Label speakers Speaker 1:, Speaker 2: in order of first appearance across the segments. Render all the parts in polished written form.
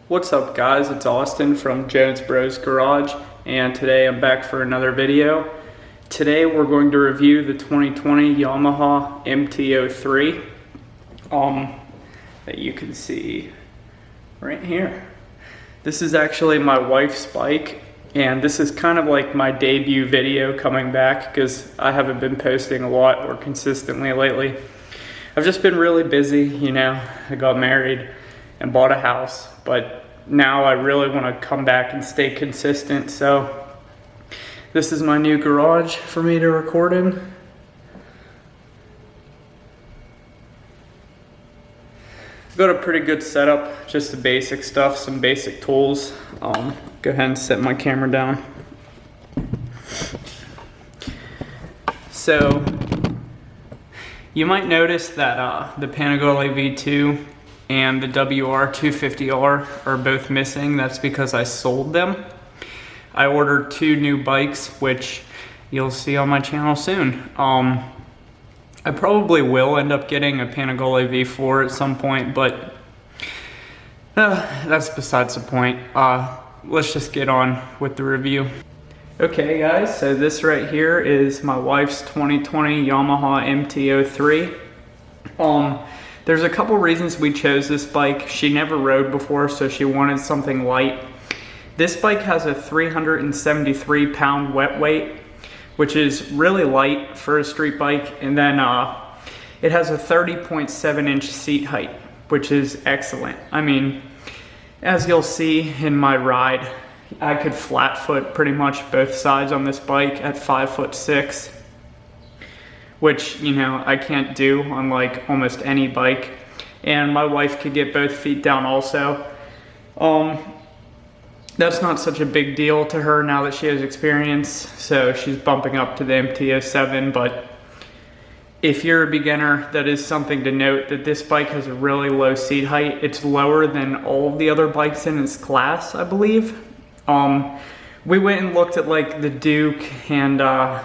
Speaker 1: What's up guys, it's Austin from jonesbrosgarage, and today I'm back for another video. Today we're going to review the 2020 Yamaha MT-03 that you can see right here. This is actually my wife's bike, and this is kind of like my debut video coming back because I haven't been posting a lot or consistently lately. I've just been really busy, you know. I got married and bought a house, but now I really want to come back and stay consistent. So this is my new garage for me to record in. Got a pretty good setup, just the basic stuff, some basic tools. Go ahead and set my camera down. So you might notice that the Panigale V2 and the WR250R are both missing. That's because I sold them. I ordered two new bikes, which you'll see on my channel soon. I probably will end up getting a Panigale V4 at some point, but that's besides the point. Let's just get on with the review. Okay guys, so this right here is my wife's 2020 Yamaha MT-03. There's a couple reasons we chose this bike. She never rode before, so she wanted something light. This bike has a 373 pound wet weight, which is really light for a street bike. And then it has a 30.7 inch seat height, which is excellent. I mean, as you'll see in my ride, I could flat foot pretty much both sides on this bike at 5'6", which, you know, I can't do on like almost any bike. And my wife could get both feet down also. That's not such a big deal to her now that she has experience, so she's bumping up to the MT-07. But if you're a beginner, that is something to note, that this bike has a really low seat height. It's lower than all of the other bikes in its class, I believe. We went and looked at like the Duke and the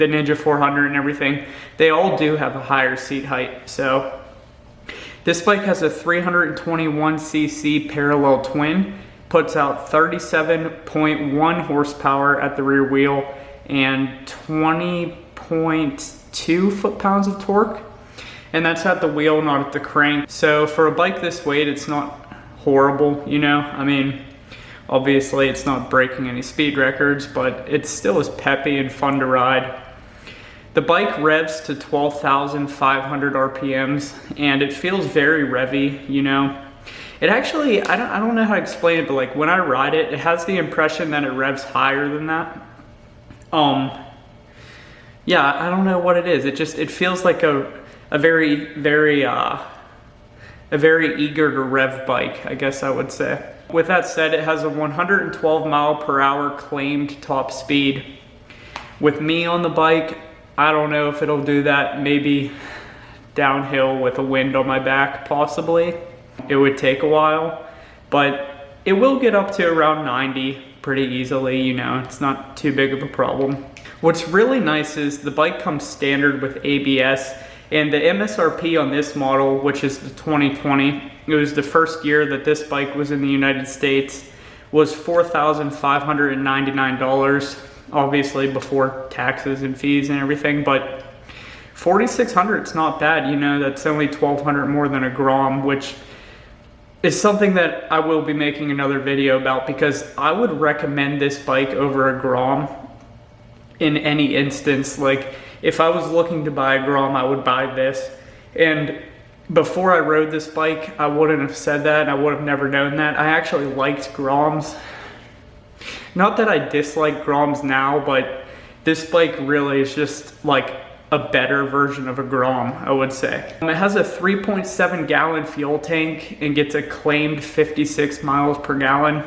Speaker 1: Ninja 400 and everything. They all do have a higher seat height. So this bike has a 321cc parallel twin, puts out 37.1 horsepower at the rear wheel and 20.2 foot-pounds of torque. And that's at the wheel, not at the crank. So for a bike this weight, it's not horrible, you know? I mean, obviously it's not breaking any speed records, but it still is peppy and fun to ride. The bike revs to 12,500 RPMs, and it feels very revvy, you know? It actually, I don't know how to explain it, but like when I ride it, it has the impression that it revs higher than that. Yeah, I don't know what it is. It feels like a very eager to rev bike, I guess I would say. With that said, it has a 112 mile per hour claimed top speed. With me on the bike, I don't know if it'll do that. Maybe downhill with a wind on my back, possibly. It would take a while, but it will get up to around 90 pretty easily, you know, it's not too big of a problem. What's really nice is the bike comes standard with ABS, and the MSRP on this model, which is the 2020, it was the first year that this bike was in the United States, was $4,599, obviously before taxes and fees and everything, but $4,600 is not bad, you know, that's only $1,200 more than a Grom, which is something that I will be making another video about, because I would recommend this bike over a Grom in any instance. Like, if I was looking to buy a Grom, I would buy this. And before I rode this bike, I wouldn't have said that, and I would have never known that. I actually liked Groms. Not that I dislike Groms now, but this bike really is just like a better version of a Grom, I would say. It has a 3.7 gallon fuel tank and gets a claimed 56 miles per gallon,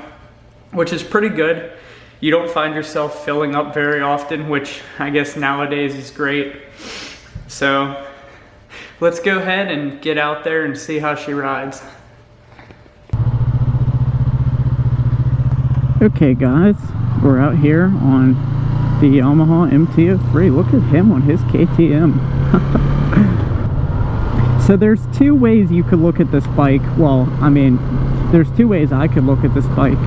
Speaker 1: which is pretty good. You don't find yourself filling up very often, which I guess nowadays is great. So let's go ahead and get out there and see how she rides. Okay guys, we're out here on the Yamaha MT-03. Look at him on his KTM.
Speaker 2: So there's two ways you could look at this bike. Well, I mean, there's two ways I could look at this bike.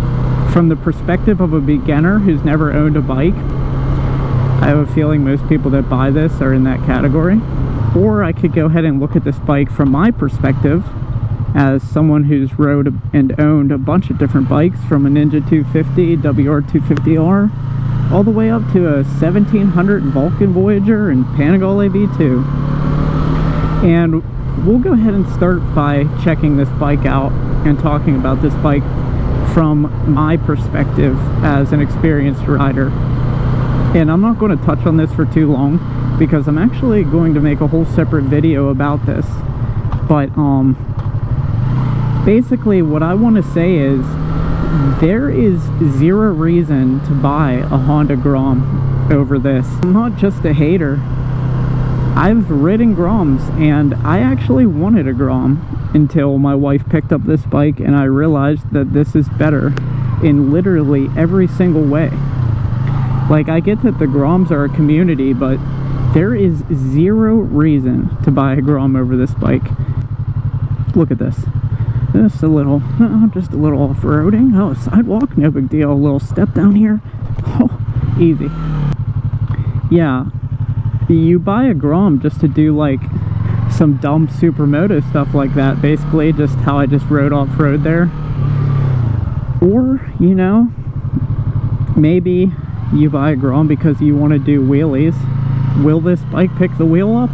Speaker 2: From the perspective of a beginner who's never owned a bike, I have a feeling most people that buy this are in that category. Or I could go ahead and look at this bike from my perspective as someone who's rode and owned a bunch of different bikes, from a Ninja 250, WR250R, all the way up to a 1700 Vulcan Voyager and Panigale AV2. And we'll go ahead and start by checking this bike out and talking about this bike from my perspective as an experienced rider. And I'm not going to touch on this for too long because I'm actually going to make a whole separate video about this. But basically what I want to say is there is zero reason to buy a Honda Grom over this. I'm not just a hater. I've ridden Groms, and I actually wanted a Grom until my wife picked up this bike and I realized that this is better in literally every single way. Like, I get that the Groms are a community, but there is zero reason to buy a Grom over this bike. Look at this. Just a little off-roading. Oh, sidewalk, no big deal. A little step down here. Oh, easy. Yeah, you buy a Grom just to do like some dumb supermoto stuff like that, basically, just how I just rode off-road there. Or, you know, maybe you buy a Grom because you want to do wheelies. Will this bike pick the wheel up?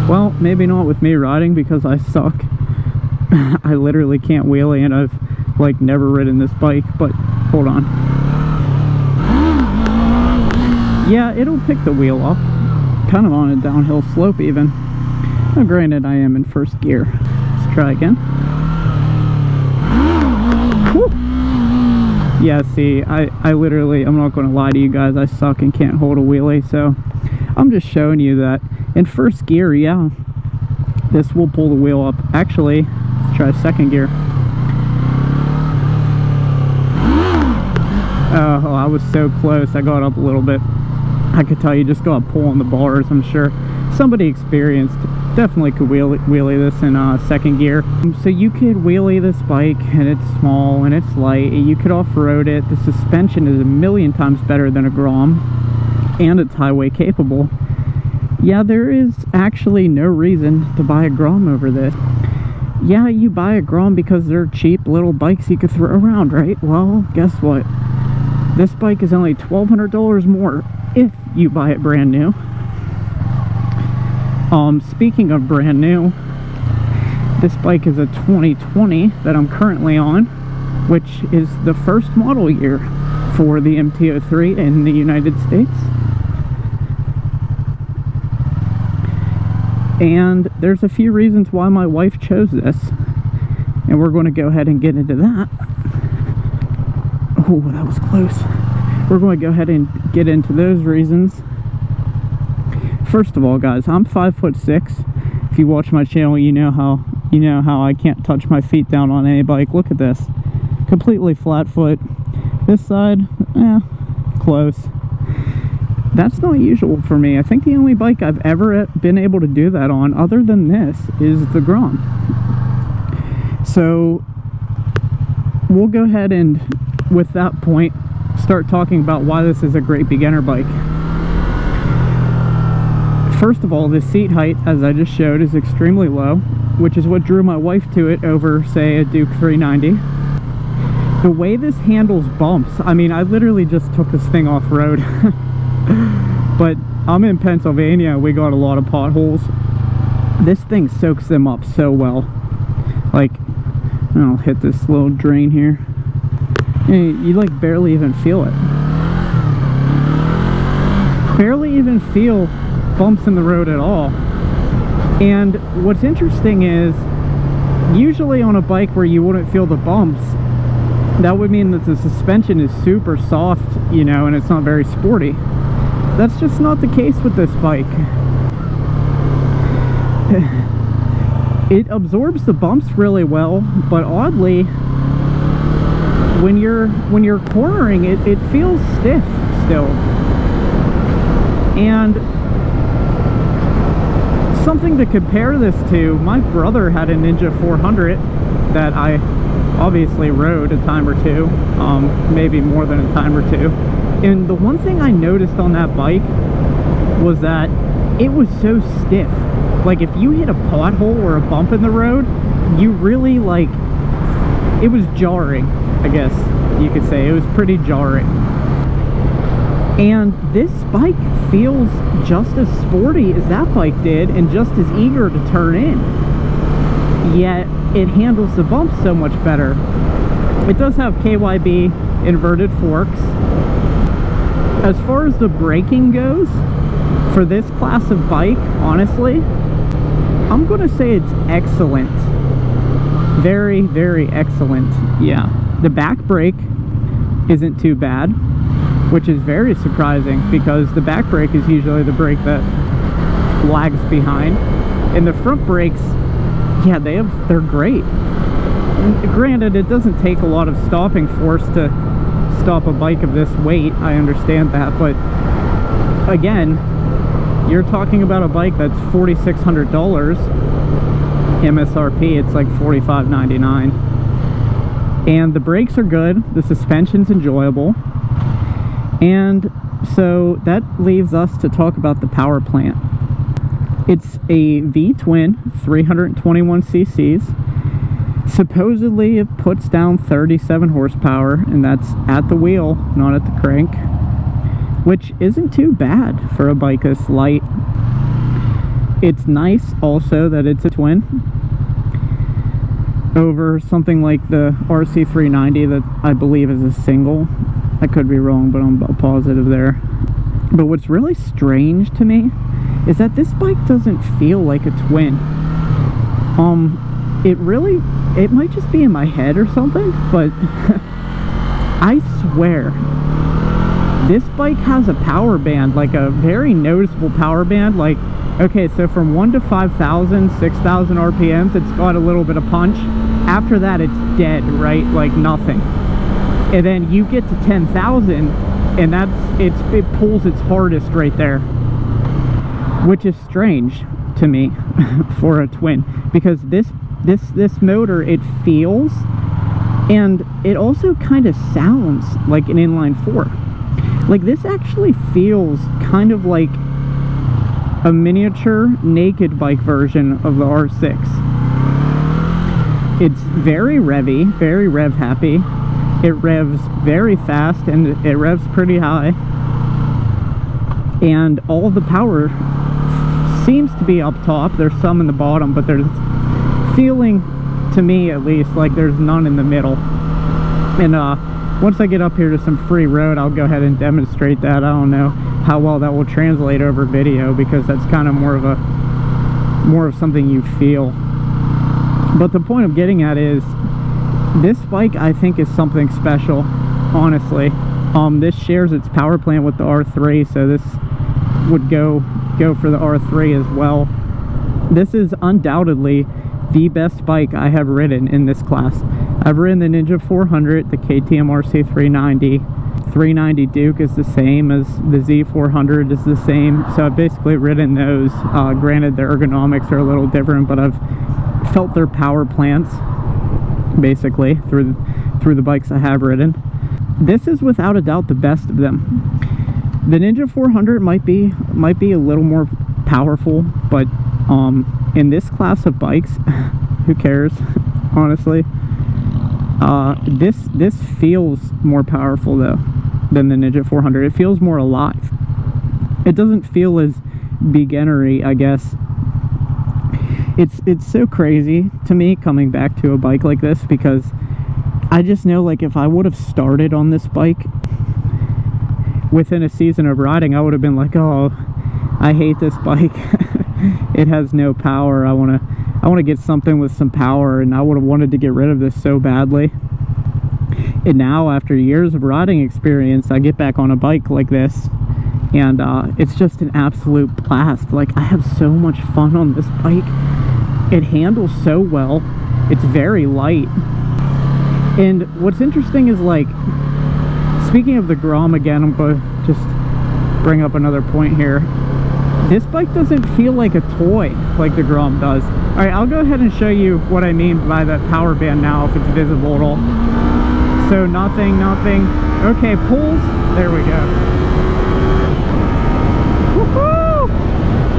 Speaker 2: Well, maybe not with me riding because I suck. I literally can't wheelie, and I've like never ridden this bike. But hold on. Yeah, it'll pick the wheel up. Kind of on a downhill slope even. Now, granted, I am in first gear. Let's try again. Woo! Yeah, see, I literally, I'm not going to lie to you guys, I suck and can't hold a wheelie, so I'm just showing you that in first gear, yeah, this will pull the wheel up. Actually, let's try second gear. Oh, I was so close. I got up a little bit. I could tell you just got pulling the bars. I'm sure somebody experienced definitely could wheelie this in second gear. So you could wheelie this bike, and it's small and it's light. You could off-road it. The suspension is a million times better than a Grom, and it's highway capable. Yeah, there is actually no reason to buy a Grom over this. Yeah, you buy a Grom because they're cheap little bikes you could throw around, right? Well, guess what? This bike is only $1,200 more if you buy it brand new. Speaking of brand new, this bike is a 2020 that I'm currently on, which is the first model year for the MT-03 in the United States. And there's a few reasons why my wife chose this, and we're going to go ahead and get into that. Oh, that was close. We're going to go ahead and get into those reasons. First of all, guys, I'm 5'6". If you watch my channel, you know how I can't touch my feet down on any bike. Look at this, completely flat foot. This side, close. That's not usual for me. I think the only bike I've ever been able to do that on, other than this, is the Grom. So we'll go ahead and, with that point, start talking about why this is a great beginner bike. First of all, the seat height, as I just showed, is extremely low, which is what drew my wife to it over, say, a Duke 390. The way this handles bumps, I mean, I literally just took this thing off-road. But I'm in Pennsylvania, we got a lot of potholes. This thing soaks them up so well. Like, I'll hit this little drain here. You like barely even feel it. Barely even feel bumps in the road at all. And what's interesting is, usually on a bike where you wouldn't feel the bumps, that would mean that the suspension is super soft, you know, and it's not very sporty. That's just not the case with this bike. It absorbs the bumps really well, but oddly, when you're cornering it, it feels stiff still. And something to compare this to, my brother had a Ninja 400 that I obviously rode a time or two, maybe more than a time or two. And the one thing I noticed on that bike was that it was so stiff. Like if you hit a pothole or a bump in the road, you really like, it was jarring, I guess you could say. It was pretty jarring. And this bike feels just as sporty as that bike did and just as eager to turn in. Yet it handles the bumps so much better. It does have KYB inverted forks. As far as the braking goes, for this class of bike, honestly, I'm gonna say it's excellent. Very, very excellent. Yeah, the back brake isn't too bad, which is very surprising because the back brake is usually the brake that lags behind. And the front brakes, yeah, they're great. And granted, it doesn't take a lot of stopping force to stop a bike of this weight, I understand that, but again, you're talking about a bike that's $4,600 MSRP. It's like $4,599, and the brakes are good, the suspension's enjoyable. And so that leaves us to talk about the power plant. It's a V-twin, 321 cc's. Supposedly it puts down 37 horsepower, and that's at the wheel, not at the crank, which isn't too bad for a bike this light. It's nice also that it's a twin over something like the RC390 that I believe is a single. I could be wrong, but I'm positive there. But what's really strange to me is that this bike doesn't feel like a twin. It might just be in my head or something, but I swear this bike has a power band, like a very noticeable power band. Like, okay, so from 1 to 5,000, 6,000 RPMs, it's got a little bit of punch. After that, it's dead, right? Like nothing. And then you get to 10,000, and it pulls its hardest right there, which is strange to me for a twin, because this motor, it feels, and it also kind of sounds like an inline 4. Like this actually feels kind of like a miniature naked bike version of the R6. It's very revvy, very rev happy. It revs very fast, and it revs pretty high, and all of the power seems to be up top. There's some in the bottom, but there's feeling, to me at least, like there's none in the middle. And once I get up here to some free road, I'll go ahead and demonstrate that. I don't know how well that will translate over video, because that's kind of more of something you feel. But the point I'm getting at is, this bike, I think, is something special, honestly. This shares its power plant with the R3, so this would go for the R3 as well. This is undoubtedly the best bike I have ridden in this class. I've ridden the Ninja 400, the KTM RC390. 390 Duke is the same as the Z400 is the same. So I've basically ridden those. Granted, the ergonomics are a little different, but I've felt their power plants basically through the bikes I have ridden. This is without a doubt the best of them. The Ninja 400 might be a little more powerful, but in this class of bikes, who cares, honestly. This feels more powerful though than the Ninja 400. It feels more alive. It doesn't feel as beginnery, I guess. It's so crazy to me coming back to a bike like this, because I just know, like, if I would have started on this bike within a season of riding, I would have been like, oh, I hate this bike. It has no power. I want to get something with some power, and I would have wanted to get rid of this so badly. And now, after years of riding experience, I get back on a bike like this, and it's just an absolute blast. Like, I have so much fun on this bike. It handles so well. It's very light. And what's interesting is, like, speaking of the Grom again, I'm going to just bring up another point here. This bike doesn't feel like a toy like the Grom does. Alright, I'll go ahead and show you what I mean by that power band now, if it's visible at all. So nothing. Okay, pulls. There we go. Woohoo!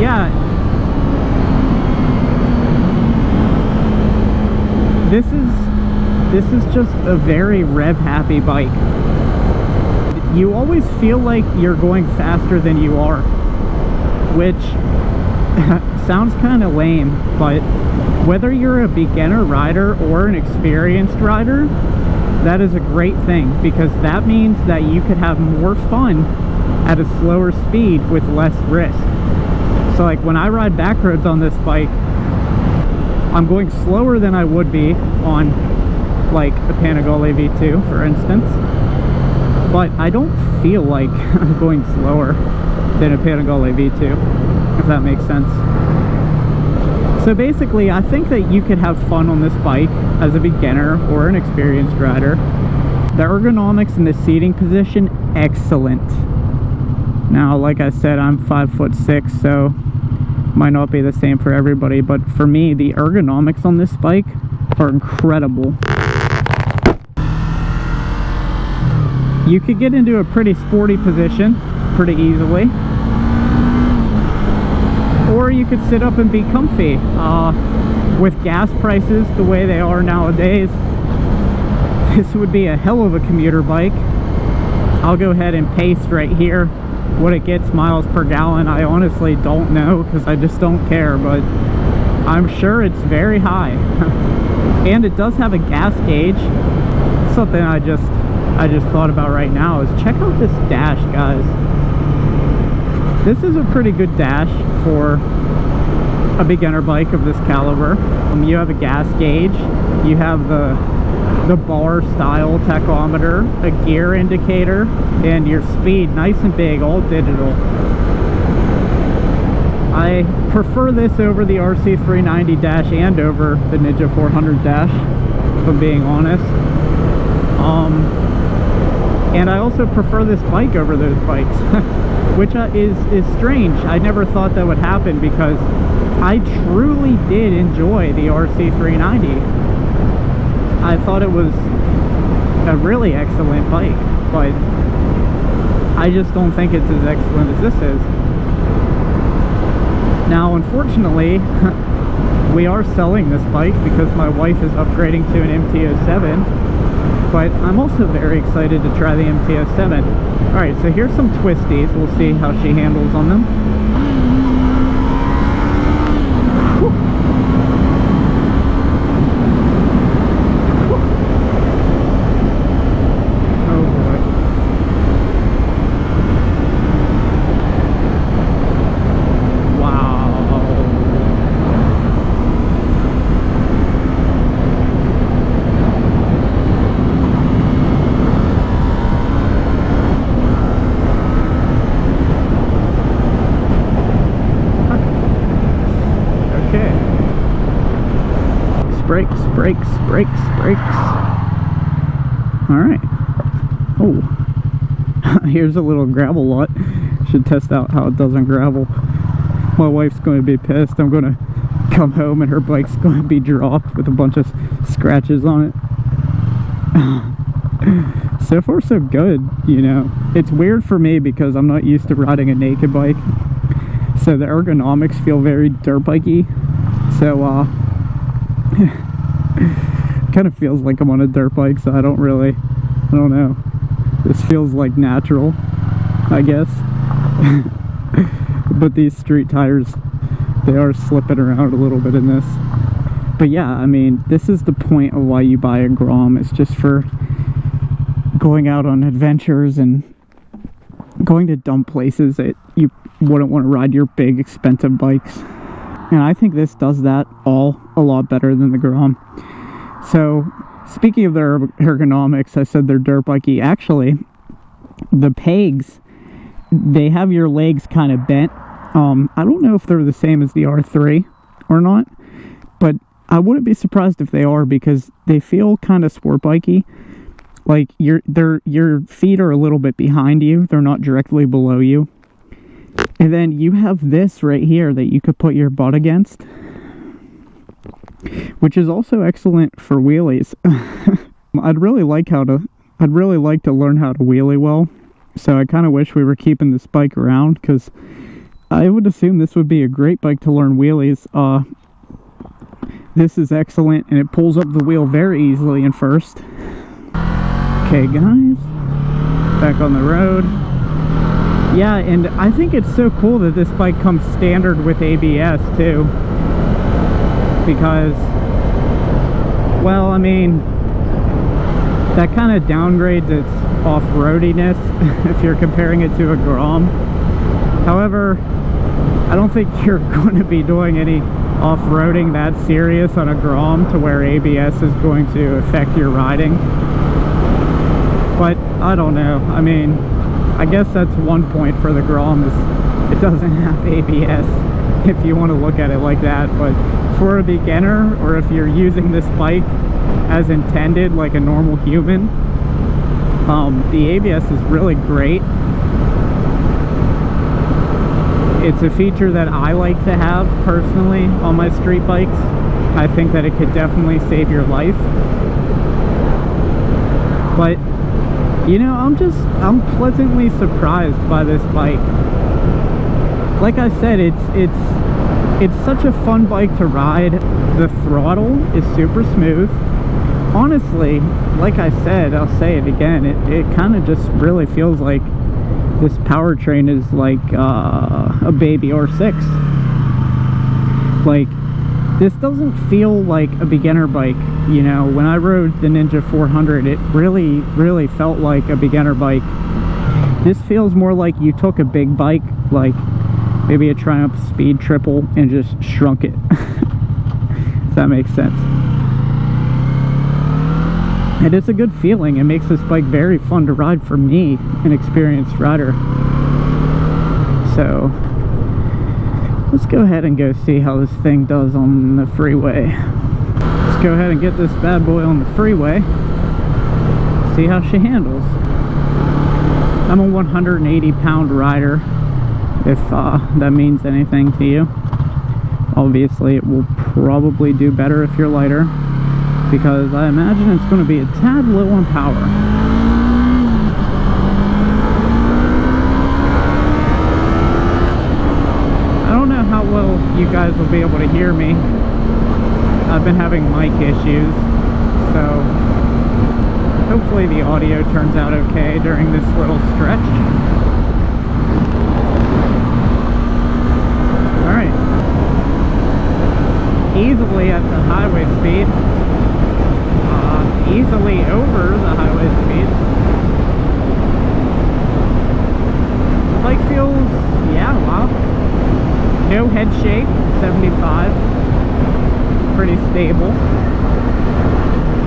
Speaker 2: Yeah. This is just a very rev happy bike. You always feel like you're going faster than you are, which sounds kind of lame, but whether you're a beginner rider or an experienced rider, that is a great thing, because that means that you could have more fun at a slower speed with less risk. So like when I ride back roads on this bike, I'm going slower than I would be on like a Panigale V2, for instance, but I don't feel like I'm going slower than a Panigale V2, if that makes sense. So basically, I think that you could have fun on this bike as a beginner or an experienced rider. The ergonomics in the seating position, excellent. Now, like I said, I'm 5'6", so might not be the same for everybody, but for me, the ergonomics on this bike are incredible. You could get into a pretty sporty position pretty easily, or you could sit up and be comfy. With gas prices the way they are nowadays, this would be a hell of a commuter bike. I'll go ahead and paste right here what it gets miles per gallon. I honestly don't know, because I just don't care, but I'm sure it's very high. And it does have a gas gauge. Something I just thought about right now is check out this dash, guys. This is a pretty good dash for a beginner bike of this caliber. You have a gas gauge, you have the bar style tachometer, a gear indicator, and your speed nice and big, all digital. I prefer this over the RC390 dash and over the Ninja 400 dash, if I'm being honest. And I also prefer this bike over those bikes, which is strange. I never thought that would happen, because I truly did enjoy the RC390. I thought it was a really excellent bike, but I just don't think it's as excellent as this is. Now, unfortunately, we are selling this bike because my wife is upgrading to an MT-07, but I'm also very excited to try the MT-07. Alright, so here's some Twisties. We'll see how she handles on them. Brakes. Alright. Oh. Here's a little gravel lot. Should test out how it does on gravel. My wife's going to be pissed. I'm going to come home and her bike's going to be dropped with a bunch of scratches on it. So far so good, you know. It's weird for me because I'm not used to riding a naked bike. So the ergonomics feel very dirt bikey. So, kind of feels like I'm on a dirt bike, so I don't know. This feels like natural, I guess. But these street tires, they are slipping around a little bit in this. But yeah, I mean, this is the point of why you buy a Grom. It's just for going out on adventures and going to dumb places that you wouldn't want to ride your big expensive bikes. And I think this does that all a lot better than the Grom. So, speaking of their ergonomics, I said they're dirt bikey. Actually, the pegs, they have your legs kind of bent. I don't know if they're the same as the R3 or not, but I wouldn't be surprised if they are, because they feel kind of sport bikey. Like your feet are a little bit behind you; they're not directly below you. And then you have this right here that you could put your butt against, which is also excellent for wheelies. I'd really like to learn how to wheelie well. So I kind of wish we were keeping this bike around, because I would assume this would be a great bike to learn wheelies. This is excellent, and it pulls up the wheel very easily in first. Okay guys, back on the road. Yeah, and I think it's so cool that this bike comes standard with ABS too, because, well, I mean, that kind of downgrades its off-roadiness if you're comparing it to a Grom. However, I don't think you're going to be doing any off-roading that serious on a Grom to where ABS is going to affect your riding. But I don't know. I mean, I guess that's one point for the Grom, is it doesn't have ABS, if you want to look at it like that. But for a beginner, or if you're using this bike as intended like a normal human, the ABS is really great. It's a feature that I like to have personally on my street bikes. I think that it could definitely save your life. But, you know, I'm pleasantly surprised by this bike. Like I said, it's such a fun bike to ride. The throttle is super smooth. Honestly, like I said, I'll say it again, it kind of just really feels like this powertrain is like a baby R6. Like, this doesn't feel like a beginner bike. You know, when I rode the Ninja 400, it really felt like a beginner bike. This feels more like you took a big bike, like maybe a Triumph Speed Triple, and just shrunk it. If that makes sense. And it's a good feeling. It makes this bike very fun to ride for me, an experienced rider. So let's go ahead and go see how this thing does on the freeway. Let's go ahead and get this bad boy on the freeway, see how she handles. I'm a 180-pound rider, if that means anything to you. Obviously it will probably do better if you're lighter, because I imagine it's going to be a tad low on power. I don't know how well you guys will be able to hear me. I've been having mic issues, so hopefully the audio turns out okay during this little stretch. Alright. Easily at the highway speed. Easily over the highway speeds. The bike feels, yeah, wow. No head shake, 75. Pretty stable.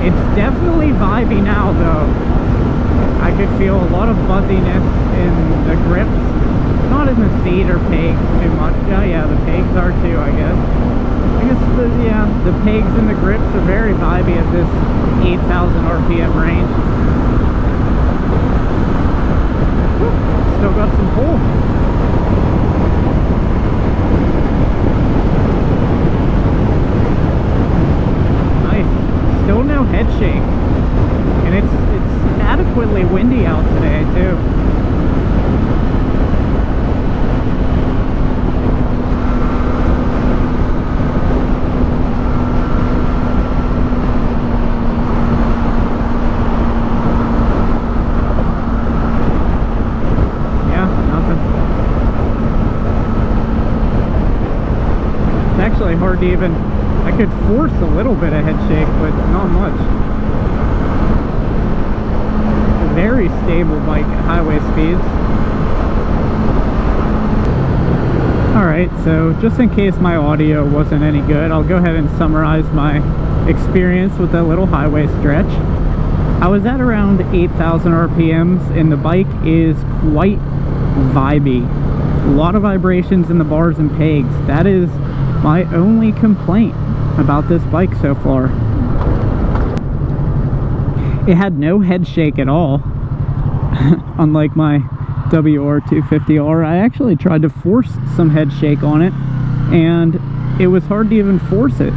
Speaker 2: It's definitely vibey now though. I could feel a lot of buzziness in the grips. Not in the seat or pegs too much. Oh yeah, the pegs are too, I guess. The pegs and the grips are very vibey at this 8,000 RPM range. Still got some pull. Nice. Still no head shake. And it's adequately windy out today too. Hard to even, I could force a little bit of head shake, but not much. A very stable bike at highway speeds. Alright, so just in case my audio wasn't any good, I'll go ahead and summarize my experience with that little highway stretch. I was at around 8,000 RPMs and the bike is quite vibey. A lot of vibrations in the bars and pegs. That is my only complaint about this bike so far. It had no head shake at all, unlike my WR250R. I actually tried to force some head shake on it, and it was hard to even force it.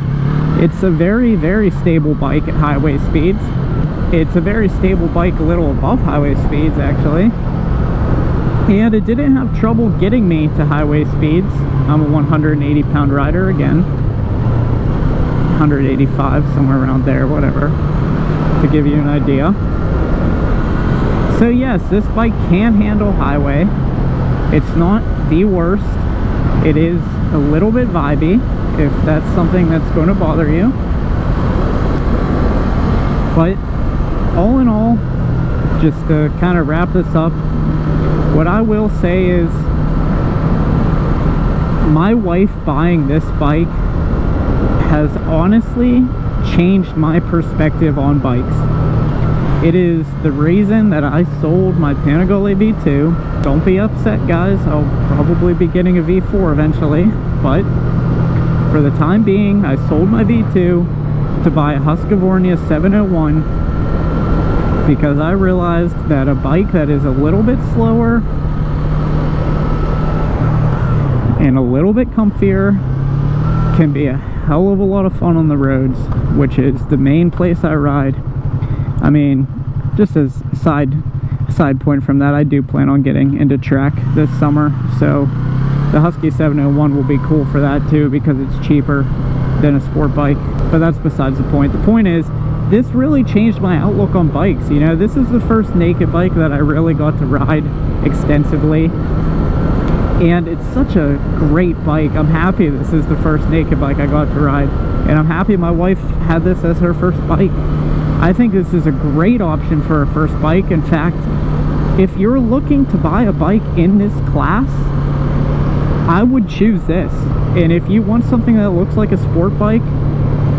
Speaker 2: It's a very, very stable bike at highway speeds. It's a very stable bike a little above highway speeds, actually. And it didn't have trouble getting me to highway speeds. I'm a 180 pound rider again. 185, somewhere around there, whatever, to give you an idea. So yes, this bike can handle highway. It's not the worst. It is a little bit vibey, if that's something that's going to bother you. But all in all, just to kind of wrap this up, what I will say is my wife buying this bike has honestly changed my perspective on bikes. It is the reason that I sold my Panigale V2. Don't be upset, guys. I'll probably be getting a V4 eventually, but for the time being, I sold my V2 to buy a Husqvarna 701 because I realized that a bike that is a little bit slower and a little bit comfier can be a hell of a lot of fun on the roads, which is the main place I ride. I mean, just as a side point from that, I do plan on getting into track this summer, so the Husky 701 will be cool for that too, because it's cheaper than a sport bike. But that's besides the point. The point is, this really changed my outlook on bikes. You know, this is the first naked bike that I really got to ride extensively, and it's such a great bike. I'm happy this is the first naked bike I got to ride, and I'm happy my wife had this as her first bike. I think this is a great option for a first bike. In fact, if you're looking to buy a bike in this class, I would choose this. And if you want something that looks like a sport bike,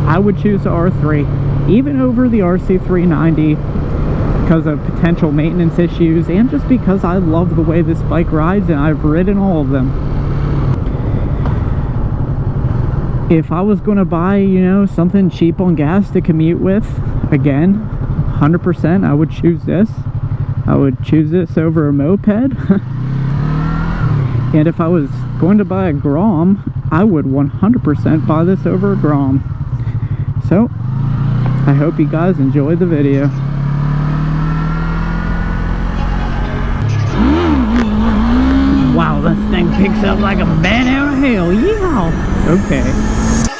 Speaker 2: I would choose the R3, even over the RC390, because of potential maintenance issues and just because I love the way this bike rides, and I've ridden all of them. If I was going to buy, you know, something cheap on gas to commute with, again, 100% I would choose this. I would choose this over a moped. And if I was going to buy a Grom, I would 100% buy this over a Grom. So, I hope you guys enjoyed the video. Wow, this thing picks up like a bat out of hell. Yeah. Okay.